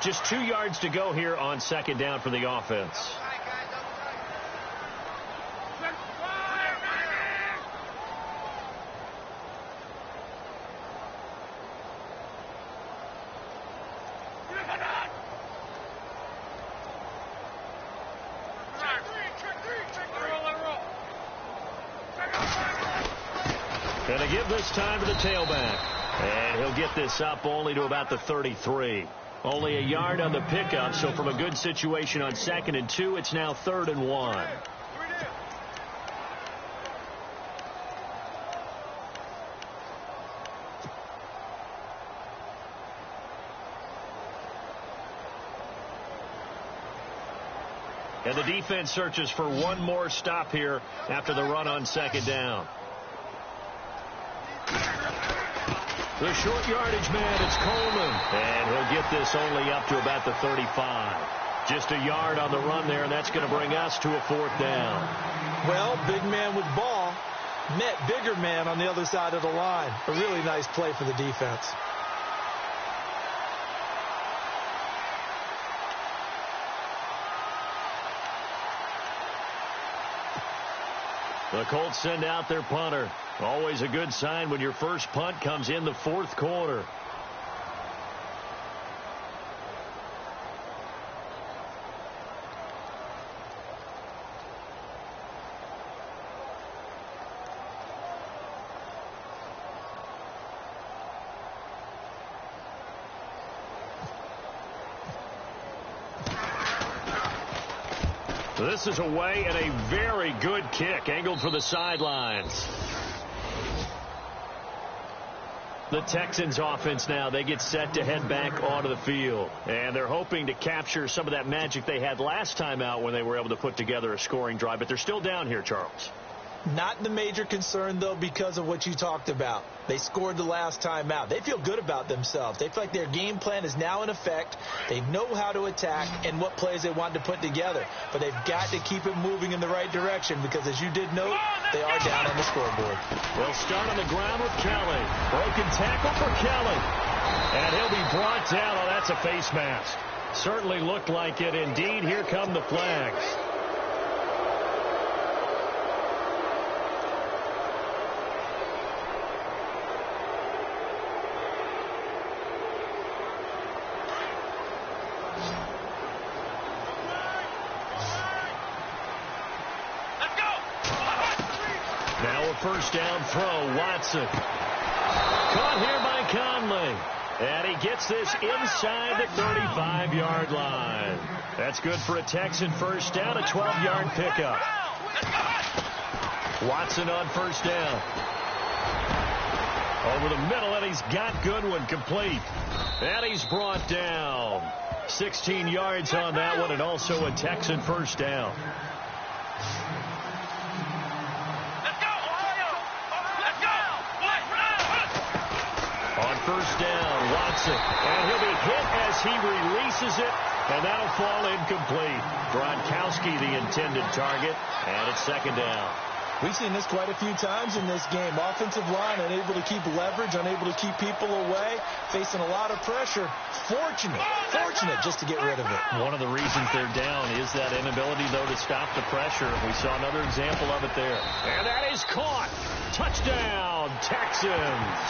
Speaker 1: Just 2 yards to go here on second down for the offense. Going to give this time to the tailback. And he'll get this up only to about the 33. Only a yard on the pickup, so from a good situation on 2nd and 2, it's now 3rd and 1. And the defense searches for one more stop here after the run on 2nd down. The short yardage man, it's Coleman. And he'll get this only up to about the 35. Just a yard on the run there, and that's going to bring us to a 4th down.
Speaker 2: Well, big man with ball met bigger man on the other side of the line. A really nice play for the defense.
Speaker 1: The Colts send out their punter. Always a good sign when your first punt comes in the 4th quarter. This is away and a very good kick, angled for the sidelines. The Texans offense now, they get set to head back onto the field. And they're hoping to capture some of that magic they had last time out when they were able to put together a scoring drive. But they're still down here, Charles.
Speaker 2: Not the major concern, though, because of what you talked about. They scored the last time out. They feel good about themselves. They feel like their game plan is now in effect. They know how to attack and what plays they want to put together. But they've got to keep it moving in the right direction because, as you did note, they are down on the scoreboard.
Speaker 1: They'll start on the ground with Kelly. Broken tackle for Kelly. And he'll be brought down. Oh, that's a face mask. Certainly looked like it. Indeed, here come the flags. First down throw, Watson. Caught here by Conley. And he gets this inside the 35-yard line. That's good for a Texan first down, a 12-yard pickup. Watson on first down. Over the middle, and he's got Goodwin complete. And he's brought down. 16 yards on that one, and also a Texan first down. First down, Watson, and he'll be hit as he releases it, and that'll fall incomplete. Gronkowski, the intended target, and it's second down.
Speaker 2: We've seen this quite a few times in this game. Offensive line unable to keep leverage, unable to keep people away, facing a lot of pressure. Fortunate just to get rid of it.
Speaker 1: One of the reasons they're down is that inability, though, to stop the pressure. We saw another example of it there. And that is caught. Touchdown, Texans.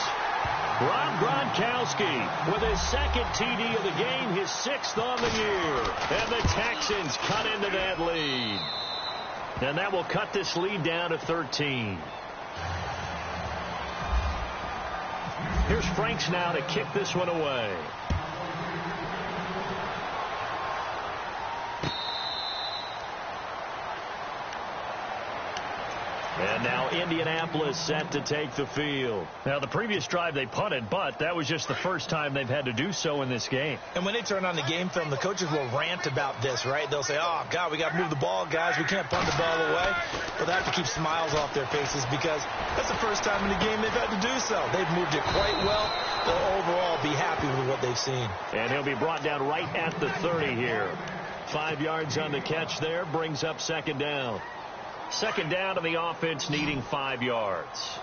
Speaker 1: Rob Gronkowski with his second TD of the game, his 6th on the year. And the Texans cut into that lead. And that will cut this lead down to 13. Here's Franks now to kick this one away. And now Indianapolis set to take the field. Now, the previous drive they punted, but that was just the first time they've had to do so in this game.
Speaker 2: And when they turn on the game film, the coaches will rant about this, right? They'll say, oh, God, we got to move the ball, guys. We can't punt the ball away. But they have to keep smiles off their faces because that's the first time in the game they've had to do so. They've moved it quite well. They'll overall be happy with what they've seen.
Speaker 1: And he'll be brought down right at the 30 here. 5 yards on the catch there, brings up second down. Second down to the offense, needing 5 yards.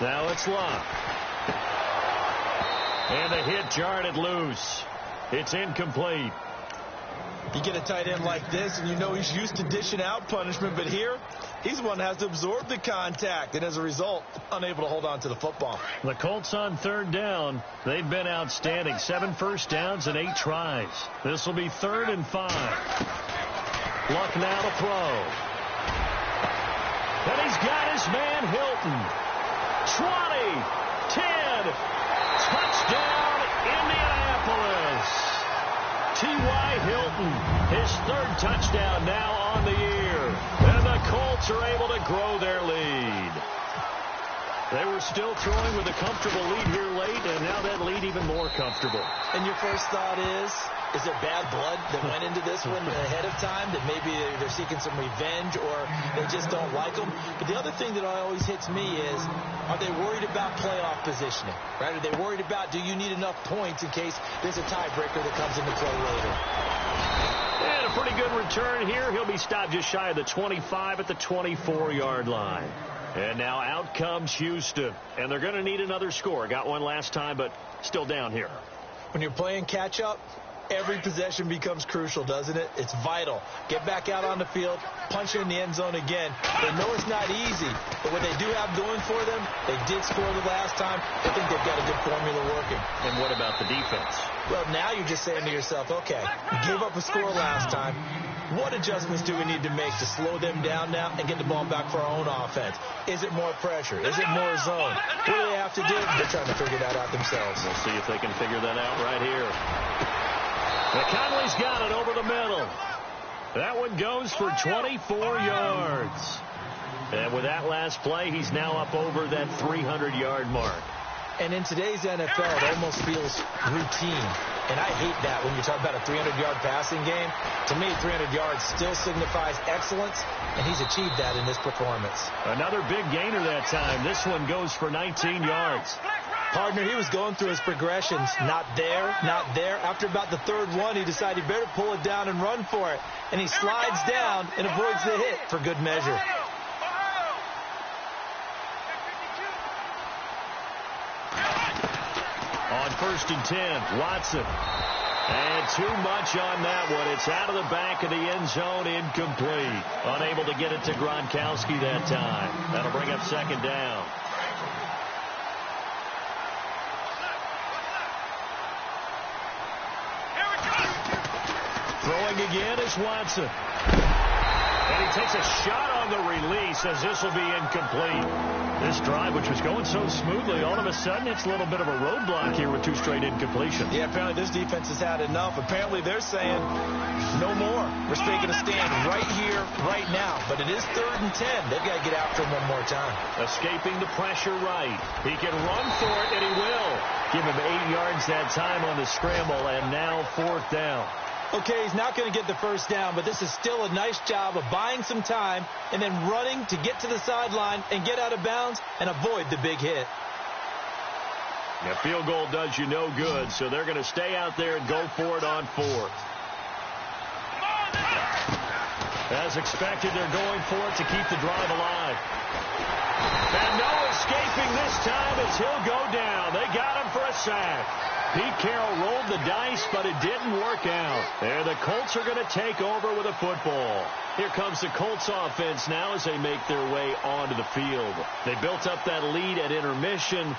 Speaker 1: Now it's Love. And the hit jarred it loose. It's incomplete.
Speaker 2: You get a tight end like this, and you know he's used to dishing out punishment, but here, he's the one that has to absorb the contact, and as a result, unable to hold on to the football.
Speaker 1: The Colts on third down. They've been outstanding. 7 first downs and 8 tries. This will be 3rd and 5. Luck now to throw. And he's got his man Hilton. 20, 10, touchdown, Indianapolis. T.Y. Hilton, his 3rd touchdown now on the year. And the Colts are able to grow their lead. They were still throwing with a comfortable lead here late, and now that lead even more comfortable.
Speaker 2: And your first thought is there bad blood that went into this one ahead of time, that maybe they're seeking some revenge or they just don't like them? But the other thing that always hits me is, are they worried about playoff positioning? Right? Are they worried about, do you need enough points in case there's a tiebreaker that comes into play later?
Speaker 1: And a pretty good return here. He'll be stopped just shy of the 25 at the 24-yard line. And now out comes Houston. And they're going to need another score. Got one last time, but still down here.
Speaker 2: When you're playing catch-up, every possession becomes crucial, doesn't it? It's vital. Get back out on the field, punch in the end zone again. They know it's not easy, but what they do have going for them, they did score the last time. I think they've got a good formula working.
Speaker 1: And what about the defense?
Speaker 2: Well, now you're just saying to yourself, okay, we gave up a score last time. What adjustments do we need to make to slow them down now and get the ball back for our own offense? Is it more pressure? Is it more zone? What do they have to do? They're trying to figure that out themselves.
Speaker 1: We'll see if they can figure that out right here. Conley's got it over the middle. That one goes for 24 yards. And with that last play, he's now up over that 300-yard mark.
Speaker 2: And in today's NFL, it almost feels routine. And I hate that when you talk about a 300-yard passing game. To me, 300 yards still signifies excellence, and he's achieved that in this performance.
Speaker 1: Another big gainer that time. This one goes for 19 yards.
Speaker 2: Partner, he was going through his progressions. Not there, not there. After about the third one, he decided he better pull it down and run for it. And he slides down and avoids the hit for good measure.
Speaker 1: On 1st and 10, Watson. And too much on that one. It's out of the back of the end zone, incomplete. Unable to get it to Gronkowski that time. That'll bring up 2nd down. Throwing again is Watson. And he takes a shot on the release as this will be incomplete. This drive, which was going so smoothly, all of a sudden it's a little bit of a roadblock here with 2 straight incompletions.
Speaker 2: Yeah, apparently this defense has had enough. Apparently they're saying no more. We're taking a stand right here, right now. But it is 3rd and 10. They've got to get after him one more time.
Speaker 1: Escaping the pressure right. He can run for it, and he will. Give him 8 yards that time on the scramble, and now 4th down.
Speaker 2: Okay, he's not going to get the 1st down, but this is still a nice job of buying some time and then running to get to the sideline and get out of bounds and avoid the big hit.
Speaker 1: A field goal does you no good, so they're going to stay out there and go for it on 4th. As expected, they're going for it to keep the drive alive. And no escaping this time as he'll go down. They got him for a sack. Pete Carroll rolled the dice, but it didn't work out. And the Colts are going to take over with a football. Here comes the Colts offense now as they make their way onto the field. They built up that lead at intermission,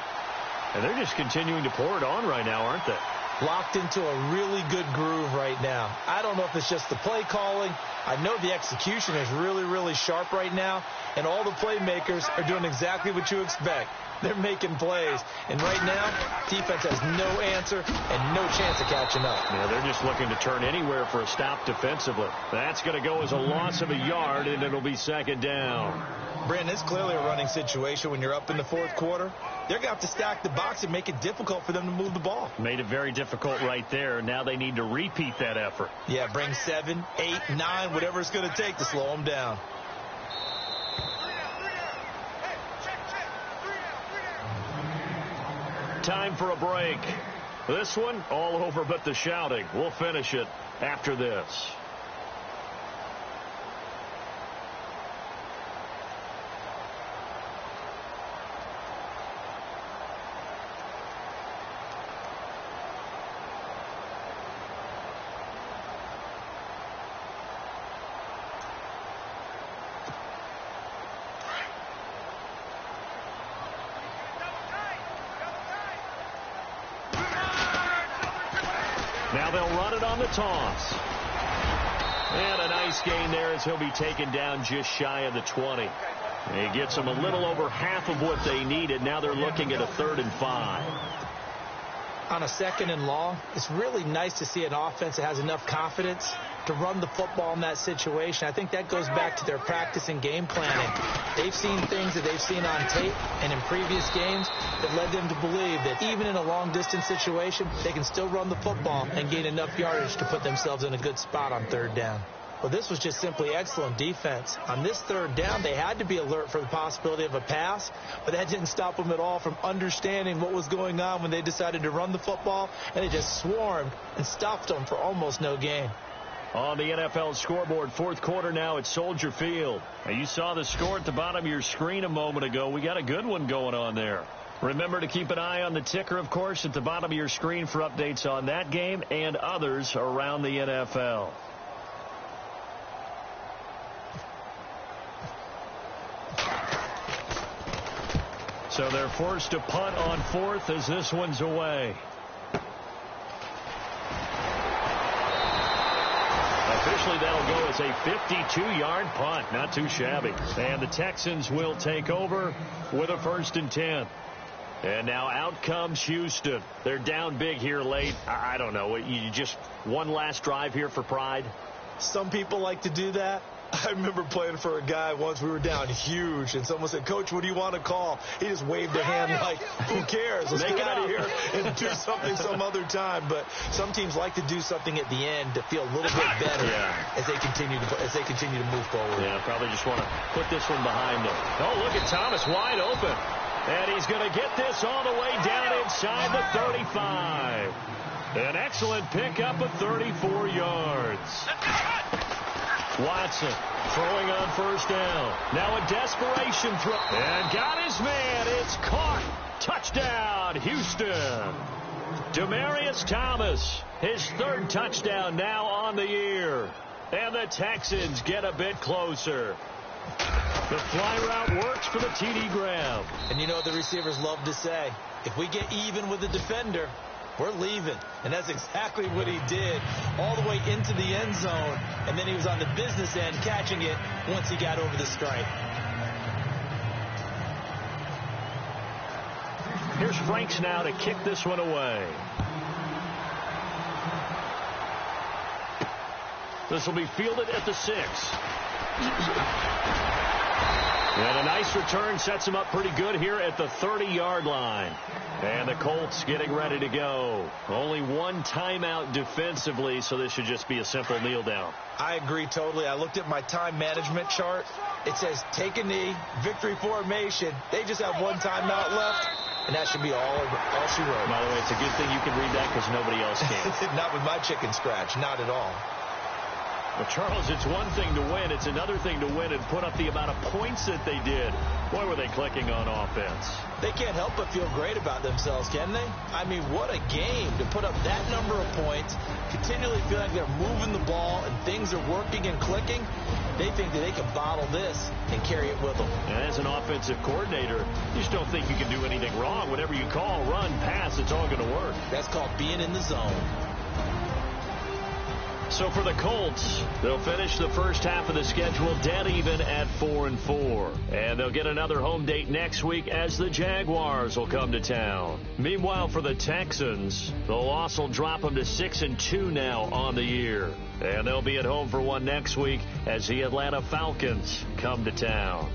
Speaker 1: and they're just continuing to pour it on right now, aren't they?
Speaker 2: Locked into a really good groove right now. I don't know if it's just the play calling. I know the execution is really, really sharp right now, and all the playmakers are doing exactly what you expect. They're making plays. And right now, defense has no answer and no chance of catching up.
Speaker 1: Yeah, they're just looking to turn anywhere for a stop defensively. That's going to go as a loss of a yard, and it'll be 2nd down.
Speaker 2: Brandon, it's clearly a running situation when you're up in the 4th quarter. They're going to have to stack the box and make it difficult for them to move the ball.
Speaker 1: Made it very difficult right there. Now they need to repeat that effort.
Speaker 2: Yeah, bring 7, 8, 9, whatever it's going to take to slow them down.
Speaker 1: Time for a break. This one, all over but the shouting. We'll finish it after this. Now they'll run it on the toss. And a nice gain there as he'll be taken down just shy of the 20. He gets them a little over half of what they needed. Now they're looking at a 3rd and 5.
Speaker 2: On a 2nd and long, it's really nice to see an offense that has enough confidence to run the football in that situation. I think that goes back to their practice and game planning. They've seen things that they've seen on tape and in previous games that led them to believe that even in a long-distance situation, they can still run the football and gain enough yardage to put themselves in a good spot on 3rd down. Well, this was just simply excellent defense. On this 3rd down, they had to be alert for the possibility of a pass, but that didn't stop them at all from understanding what was going on when they decided to run the football, and they just swarmed and stopped them for almost no gain.
Speaker 1: On the NFL scoreboard, 4th quarter now at Soldier Field. Now, you saw the score at the bottom of your screen a moment ago. We got a good one going on there. Remember to keep an eye on the ticker, of course, at the bottom of your screen for updates on that game and others around the NFL. So they're forced to punt on 4th as this one's away. Officially, that'll go as a 52-yard punt. Not too shabby. And the Texans will take over with a 1st and 10. And now out comes Houston. They're down big here late. I don't know. You just one last drive here for pride?
Speaker 2: Some people like to do that. I remember playing for a guy once. We were down huge, and someone said, "Coach, what do you want to call?" He just waved a hand like, "Who cares? Let's get out of here and do something some other time." But some teams like to do something at the end to feel a little bit better as they continue to move forward.
Speaker 1: Yeah, probably just want to put this one behind them. Oh, look at Thomas wide open, and he's going to get this all the way down inside the 35. An excellent pickup of 34 yards. Watson throwing on first down. Now a desperation throw. And got his man. It's caught. Touchdown, Houston. Demaryius Thomas, his third touchdown now on the year. And the Texans get a bit closer. The fly route works for the TD grab.
Speaker 2: And you know what the receivers love to say? If we get even with the defender, we're leaving. And that's exactly what he did, all the way into the end zone. And then he was on the business end catching it once he got over the stripe.
Speaker 1: Here's Franks now to kick this one away. This will be fielded at the 6. And a nice return sets him up pretty good here at the 30-yard line. And the Colts getting ready to go. Only one timeout defensively, so this should just be a simple kneel down.
Speaker 2: I agree totally. I looked at my time management chart. It says take a knee, victory formation. They just have one timeout left, and that should be all she wrote.
Speaker 1: By the way, it's a good thing you can read that because nobody else can.
Speaker 2: Not with my chicken scratch. Not at all.
Speaker 1: Well, Charles, it's one thing to win. It's another thing to win and put up the amount of points that they did. Boy, were they clicking on offense.
Speaker 2: They can't help but feel great about themselves, can they? I mean, what a game to put up that number of points, continually feel like they're moving the ball and things are working and clicking. They think that they can bottle this and carry it with them.
Speaker 1: And as an offensive coordinator, you just don't think you can do anything wrong. Whatever you call, run, pass, it's all going to work.
Speaker 2: That's called being in the zone.
Speaker 1: So for the Colts, they'll finish the first half of the schedule dead even at 4-4. And they'll get another home date next week as the Jaguars will come to town. Meanwhile, for the Texans, the loss will drop them to 6-2 now on the year. And they'll be at home for one next week as the Atlanta Falcons come to town.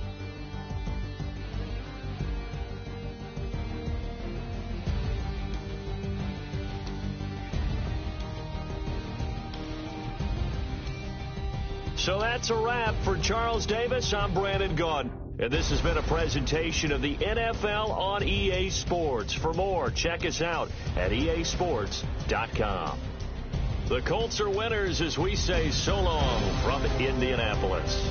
Speaker 1: So that's a wrap. For Charles Davis, I'm Brandon Gaudin. And this has been a presentation of the NFL on EA Sports. For more, check us out at easports.com. The Colts are winners as we say so long from Indianapolis.